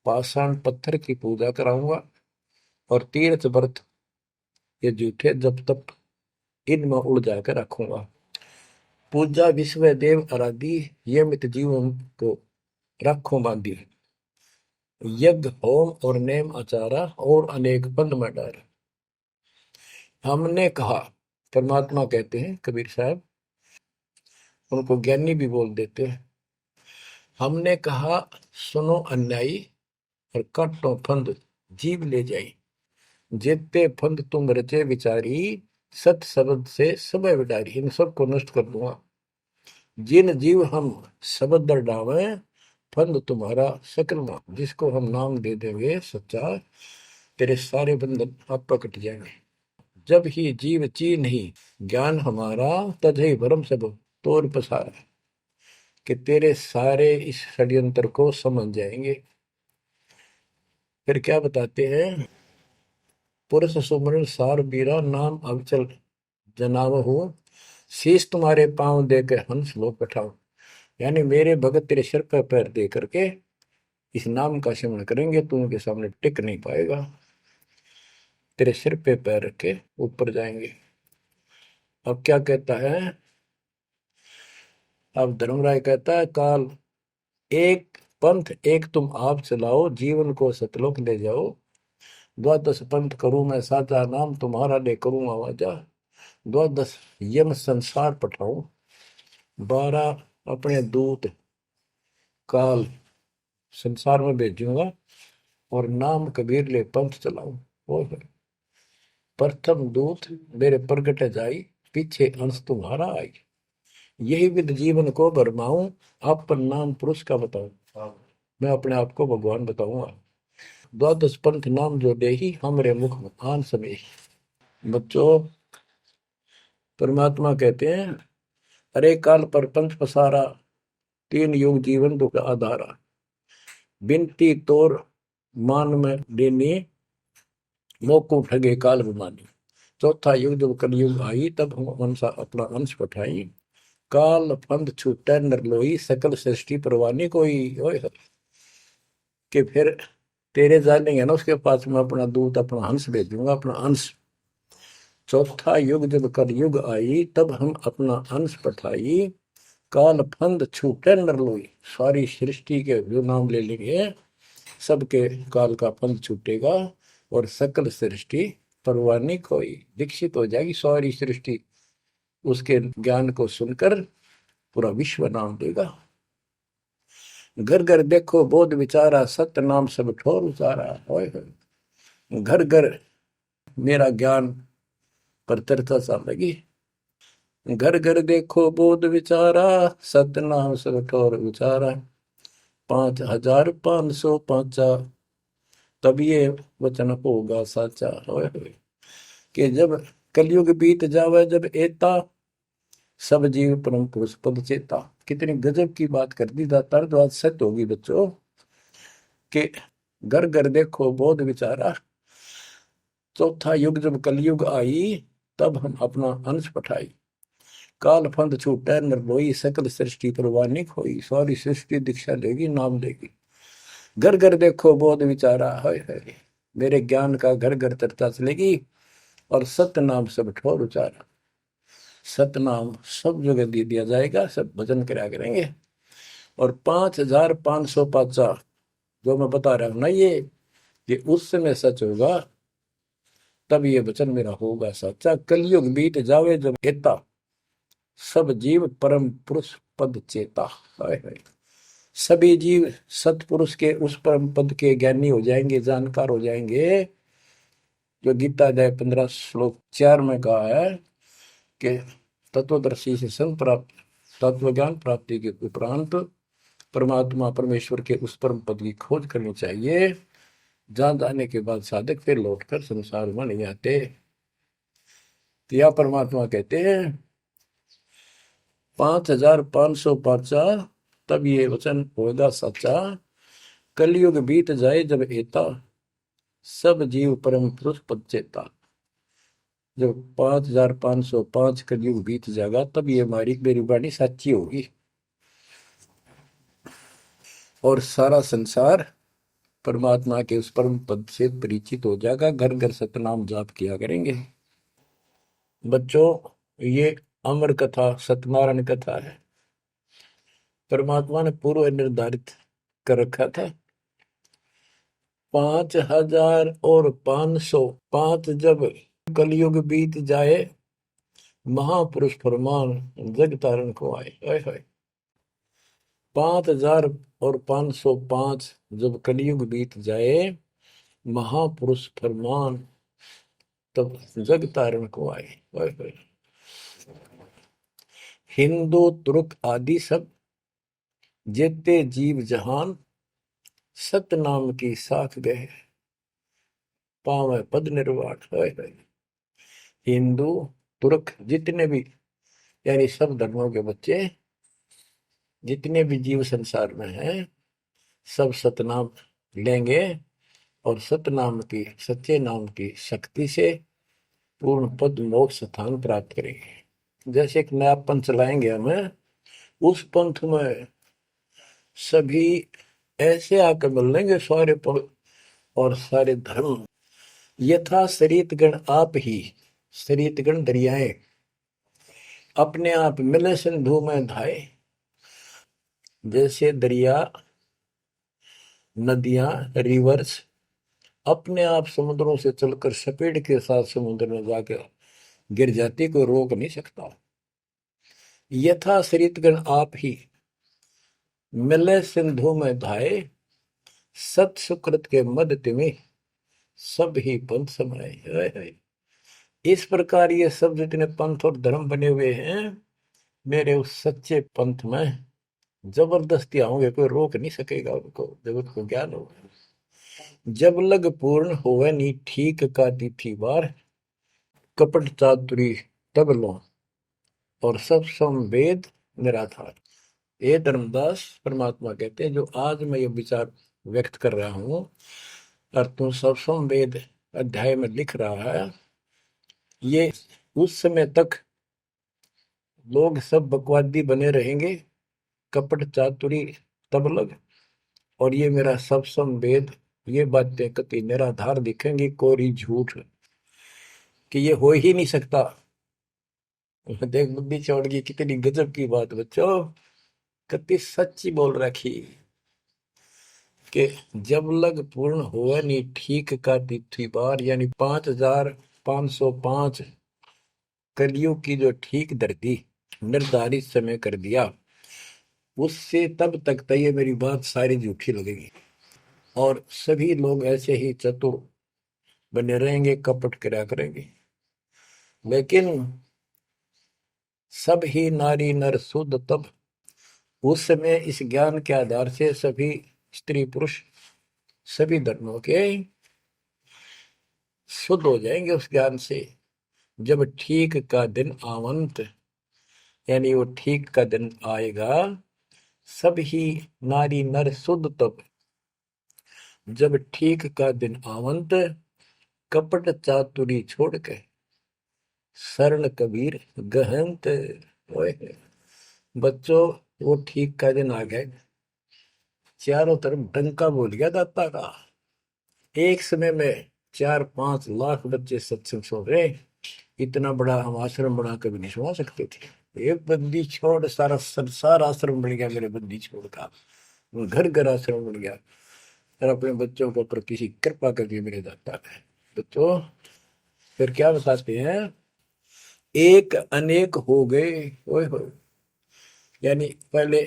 पाषाण पत्थर की पूजा कराऊंगा और तीर्थ व्रत ये जूठे जब तक इनमें उड़ जाकर रखूंगा। पूजा विश्व देव आराधी, ये मित जीवन को रखो बांधी। यज्ञ होम और नेम आचारा, और अनेक पंथ में डार। हमने कहा, परमात्मा कहते हैं कबीर साहब, उनको ज्ञानी भी बोल देते हैं। हमने कहा सुनो अन्यायी, और काटो फंद जीव ले जाई। जेते फंद तुम रचे विचारी, सत शब्द से सब विडारी। इन सबको नष्ट कर दूंगा। जिन जीव हम शब्द डावे, फंद तुम्हारा सकल मां। जिसको हम नाम दे देंगे सच्चा, तेरे सारे बंधन आप पर कट जाएंगे। जब ही जीव चीन ही ज्ञान हमारा, तजहि भरम सब तोर पसारा। कि तेरे सारे इस षड्यंत्र को समझ जाएंगे। फिर क्या बताते हैं, पुरुष सुमरण सार बीरा, नाम अवचल जनाव हो। शीश तुम्हारे पांव दे के हंस लो पठाओ। यानी मेरे भगत तेरे सिर पर पैर दे करके इस नाम का सिमरण करेंगे, तू उनके सामने टिक नहीं पाएगा। तेरे सिर पे पैर रख के ऊपर जाएंगे। अब क्या कहता है, अब धर्मराय कहता है काल एक पंथ एक तुम आप चलाओ, जीवन को सतलोक ले जाओ। द्वादश पंथ करूं मैं साचा, नाम तुम्हारा ले करूं आवाजा। द्वादश यम संसार पठाऊं, 12 अपने दूत काल संसार में भेजूंगा, और नाम कबीर ले पंथ चलाऊं। और प्रथम दूत मेरे प्रगट जाई, पीछे अंश तुम्हारा आई। यही विद जीवन को भरमाऊं, अपन नाम पुरुष का बताऊं। मैं अपने आप को भगवान बताऊंगा। द्वादश पंथ नाम जो दे ही, हमरे मुख में आन समय। बच्चों परमात्मा कहते हैं, अरे काल पर पंथ पसारा, तीन युग जीवन दुख आधारा। बिनती तोर मान में देनी, मोको ठगे काल बुमानी। चौथा युग जब कलयुग आई, तब हम अंश अपना अंश पठाई। काल फंद छूटे नरलोई, सकल सृष्टि परवानी कोई। ओए कि फिर तेरे जानेंगे ना उसके पास में अपना दूत अपना हंस भेजूंगा, अपना अंश। चौथा युग जब कलयुग आई, तब हम अपना अंश पठाई। काल फंद छूटे नरलोई, सारी सृष्टि के जो नाम ले लेंगे सबके काल का फंद छूटेगा, और सकल सृष्टि परवानी कोई। दीक्षित हो जाएगी सारी सृष्टि, उसके ज्ञान को सुनकर पूरा विश्व नाम देगा। घर घर देखो बोध विचारा, सत्य नाम सब ठोर उचारा। होय होय। घर घर मेरा ज्ञान पर चर्चा चल लगी। घर घर देखो बोध विचारा, सत्य नाम सब ठोर उचारा। 5505 तब ये वचन होगा साचा। होय होय। कि जब कलयुग बीत जावे, जब एता सब जीव परम पुरुष पद चेता। कितनी गजब की बात कर दी दातार, जो आज सत्य होगी बच्चों। कि घर घर देखो बोध विचारा, चौथा युग जब कलयुग आई, तब हम अपना अंश पठाई। काल फंद छूटे निर्भोई, सकल सृष्टि परवानी खोई। सारी सृष्टि दीक्षा लेगी, नाम लेगी। घर घर देखो बोध विचारा। है मेरे ज्ञान का घर घर चर्चा चलेगी। और सत्य नाम सब ठोर उचारा। सतनाम सब जगह दे दिया जाएगा, सब भजन करा करेंगे। और 5505 जो मैं बता रहा हूं ना, ये उस समय सच होगा, तब ये वचन मेरा होगा सच्चा। कलयुग बीत जावे जब एता, सब जीव परम पुरुष पद चेता। हाय हाय। सभी जीव सतपुरुष के उस परम पद के ज्ञानी हो जाएंगे, जानकार हो जाएंगे। जो गीता अध्याय 15 श्लोक 4 में कहा है कि तत्वदर्शी से संग प्राप्त, तत्व ज्ञान प्राप्ति के उपरांत परमात्मा परमेश्वर के उस परम पद की खोज करनी चाहिए। जहां जाने के बाद साधक फिर लौटकर संसार में नहीं आते। तो यह परमात्मा कहते हैं 5505 तब ये वचन होगा सच्चा। कलयुग बीत जाए जब एता, सब जीव परम पुरुष पद चेता। जब 5505 कलयुग बीत जाएगा, तब ये हमारी मेरी वाणी सच्ची होगी और सारा संसार परमात्मा के उस परम पद से परिचित हो जाएगा। घर घर सतनाम जाप किया करेंगे। बच्चों, ये अमर कथा सत्यनारायण कथा है। परमात्मा ने पूर्व निर्धारित कर रखा था 5505 जब कलयुग बीत जाए, महापुरुष फरमान जग तारण को आए। 5505 जब कलयुग बीत जाए, महापुरुष फरमान तब जग तारण को आए। हिंदू तुर्क आदि सब जेते जीव जहान, सत नाम की साख गए, पावे पद निर्वाण। हिंदू तुर्क जितने भी, यानी सब धर्मों के बच्चे, जितने भी जीव संसार में हैं, सब सतनाम लेंगे और सतनाम की, सच्चे नाम की शक्ति से पूर्ण पद मोक्ष स्थान प्राप्त करेंगे। जैसे एक नया पंथ चलाएंगे हमें, उस पंथ में सभी ऐसे आकर मिल लेंगे, सारे पद और सारे धर्म। यथा शरीतगण आप ही, शरीतगण दरियाएं अपने आप मिले सिंधु में धाए। जैसे दरिया, नदियां, रिवर्स अपने आप समुद्रों से चलकर सपेट के साथ समुद्र में जाकर गिर जाती, को रोक नहीं सकता। यथा शरीतगण आप ही मिले सिंधु में धाए, सत सुकृत के मद तिमि सब ही पंथ समाये। इस प्रकार ये सब जितने पंथ और धर्म बने हुए हैं, मेरे उस सच्चे पंथ में जबरदस्ती आओगे, कोई रोक नहीं सकेगा उनको, जगत को ज्ञान होगा। जब लग पूर्ण होवे नी ठीक का तिथि बार, कपट चातुरी तब लो और सब संवेद निराधार। ये धर्मदास परमात्मा कहते हैं, जो आज मैं ये विचार व्यक्त कर रहा हूं और तुम सब संवेद अध्याय में लिख रहा है, ये उस समय तक लोग सब बकवादी बने रहेंगे, कपट चातुरी तब लग, और ये मेरा सब संवेद, ये बातें कति निराधार दिखेंगी, कोरी झूठ, कि ये हो ही नहीं सकता। देख बुद्धि चौड़ की कितनी गजब की बात बच्चों, कति सच्ची बोल रखी। कि जब लग पूर्ण हुआ नहीं ठीक का तिथि बार, यानी 5505 कलियुग की जो ठीक धरती निर्धारित समय कर दिया, उससे तब तक तो ये मेरी बात सारी झूठी लगेगी, और सभी लोग ऐसे ही चतुर बने रहेंगे, कपट करा करेंगे। लेकिन सब ही नारी नर शुद्ध तब, उस समय इस ज्ञान के आधार से सभी स्त्री पुरुष सभी धर्मों के शुद्ध हो जाएंगे उस ज्ञान से। जब ठीक का दिन आवंत, यानी वो ठीक का दिन आएगा, सब ही नारी नर शुद्ध तब, जब ठीक का दिन आवंत, कपट चातुरी छोड़ के सरल कबीर गहंत। ओए बच्चों, वो ठीक का दिन आ गया, चारों तरफ डंका बोल गया दाता का। एक समय में 4-5 लाख बच्चे सत्संग सुन रहे। इतना बड़ा हम आश्रम बना कभी नहीं सुना सकते थे। एक बंदी छोड़ सारा संसार आश्रम बन गया मेरे बंदी छोड़ का, घर घर आश्रम बन गया। और अपने बच्चों के ऊपर किसी कृपा कर दी मेरे दाता ने। बच्चों फिर क्या बताते हैं, एक अनेक हो गए। ओए होए, यानी पहले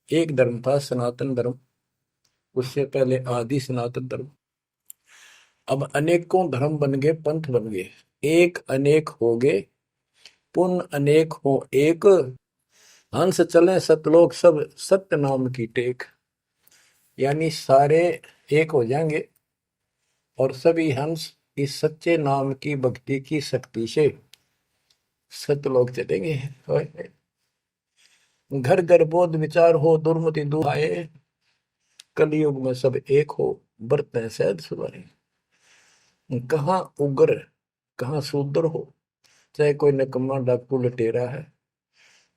एक धर्म था सनातन धर्म, उससे पहले आदि सनातन धर्म, अब अनेकों धर्म बन गए, पंथ बन गए। एक अनेक हो गए, पुन अनेक हो एक, हंस चले सतलोक सब सत्य नाम की टेक। यानी सारे एक हो जाएंगे और सभी हंस इस सच्चे नाम की भक्ति की शक्ति से सतलोक चलेंगे। घर घर बोध विचार हो, दुर्मति दूर आए, कलयुग में सब एक हो, बरतें सहज सुनाए। कहाँ उग्र कहाँ शूद्र हो, चाहे कोई नकम्मा डाकू लटेरा है,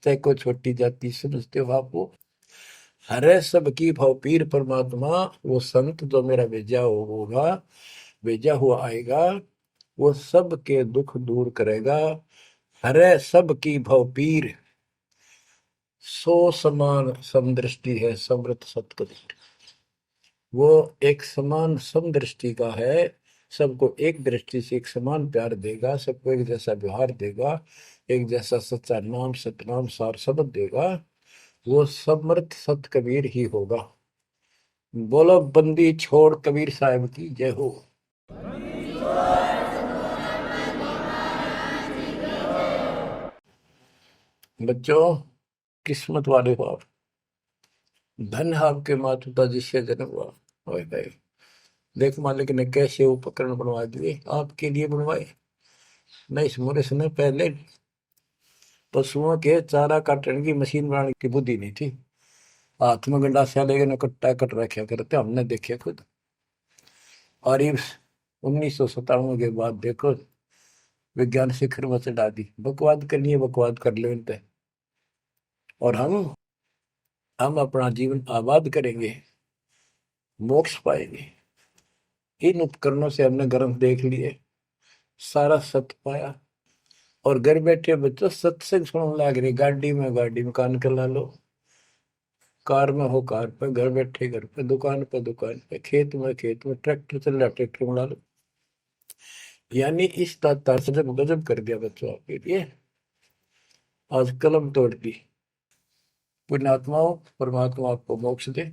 चाहे कोई छोटी जाति समझते हो आप, वो हरे सबकी भाव पीर परमात्मा, वो संत जो मेरा भेजा होगा, भेजा हुआ आएगा, वो सबके दुख दूर करेगा। हरे सबकी भाव पीर, सो समान समदृष्टि है समृत सतकदीर। वो एक समान समदृष्टि का है, सबको एक दृष्टि से एक समान प्यार देगा, सबको एक जैसा व्यवहार देगा, एक जैसा सच्चा नाम सतनाम सार शब्द देगा। वो समर्थ सत कबीर ही होगा। बोलो बंदी छोड़ कबीर साहब की जय हो। बच्चों किस्मत वाले हो आप, धन है आपके माता पिता जिससे जन्म हुआ। ओए भाई देख, मालिक ने कैसे उपकरण बनवा दिए, आपके लिए बनवाए। नहीं, इस मोरे समय पहले पशुओं के चारा काटने की मशीन बनाने की बुद्धि नहीं थी। हाथ में गंडासा लेके न कट्टा कट रखा करते, हमने देखे खुद। और ये 1997 के बाद देखो विज्ञान शिखर में चढ़ा दी। बकवाद करनी है, बकवाद कर लो इन पे, और हम अपना जीवन आबाद करेंगे, मोक्ष पाएंगे। इन उपकरणों से हमने ग्रंथ देख लिए, सारा सत्य पाया, और घर बैठे बच्चों सत्संग सुनने लग रही। गाड़ी में कान कर ला लो, कार में हो कार पे, घर बैठे घर पे, दुकान पे, खेत में ट्रैक्टर चल रहा ट्रैक्टर में ला लो। यानी इस तार से जब गजब कर दिया बच्चों आपके लिए, आज कलम तोड़ दी। पुण्यात्माओं, परमात्मा आपको मोक्ष दे,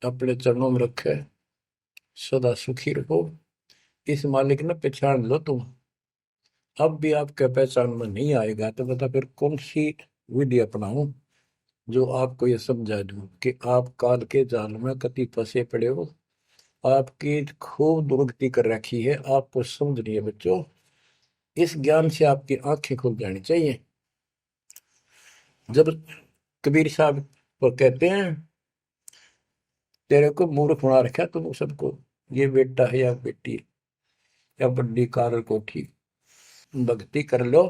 अपने चरणों में रखे, सदा सुखी रहो। इस मालिक ने पहचान लो तुम। अब भी आपके पहचान में नहीं आएगा तो बता फिर कौन सी विधि अपनाऊं जो आपको ये समझा दूं कि आप काल के जाल में कति फंसे पड़े हो। आपकी खूब दुर्गति कर रखी है, आपको समझ नहीं है बच्चों। इस ज्ञान से आपकी आंखें खुल जानी चाहिए। जब कबीर साहब को कहते हैं तेरे को मूर्ख बना रखा तुम सबको, ये बेटा है या बेटी है या बड्डी कार कोठी, भक्ति कर लो,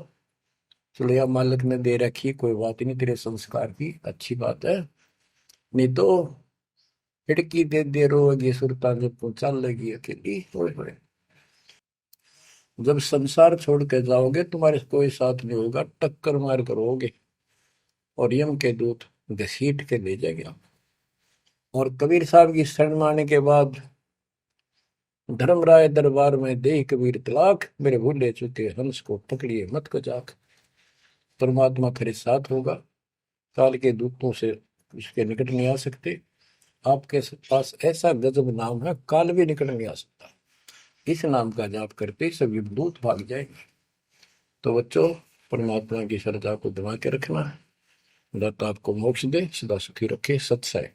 चलो या मालिक ने दे रखी, कोई बात नहीं, तेरे संस्कार की अच्छी बात है। नहीं तो खिड़की दे दे रोगी सुरता जब तू चल लगी अकेली। होए जब संसार छोड़ के जाओगे तुम्हारे कोई साथ नहीं होगा, टक्कर मार करोगे और यम के दूत घसीट के ले जाएंगे आप। और कबीर साहब की शरण माने के बाद धर्मराय दरबार में दे कबीर तलाक, मेरे भूले चुके हंस को पकड़िए मत को जाक। परमात्मा तेरे साथ होगा, काल के दूतों से उसके निकट नहीं आ सकते। आपके पास ऐसा गजब नाम है, काल भी निकट नहीं आ सकता। इस नाम का जाप करते सभी दूत भाग जाएंगे। तो बच्चों, परमात्मा की श्रद्धा को दबा के रखना। दाता आपको मोक्ष दे, सदा सुखी रखे। सत्सय।